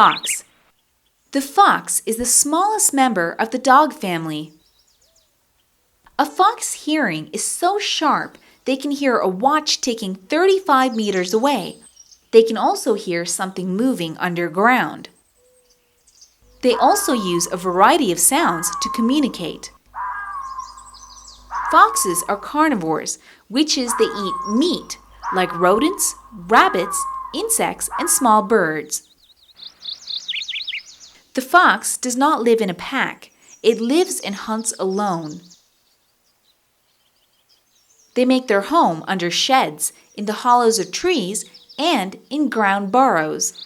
fox. The fox is the smallest member of the dog family. A fox's hearing is so sharp they can hear a watch ticking 35 meters away. They can also hear something moving underground. They also use a variety of sounds to communicate. Foxes are carnivores, which is they eat meat, like rodents, rabbits, insects, and small birds. The fox does not live in a pack. It lives and hunts alone. They make their home under sheds, in the hollows of trees, and in ground burrows.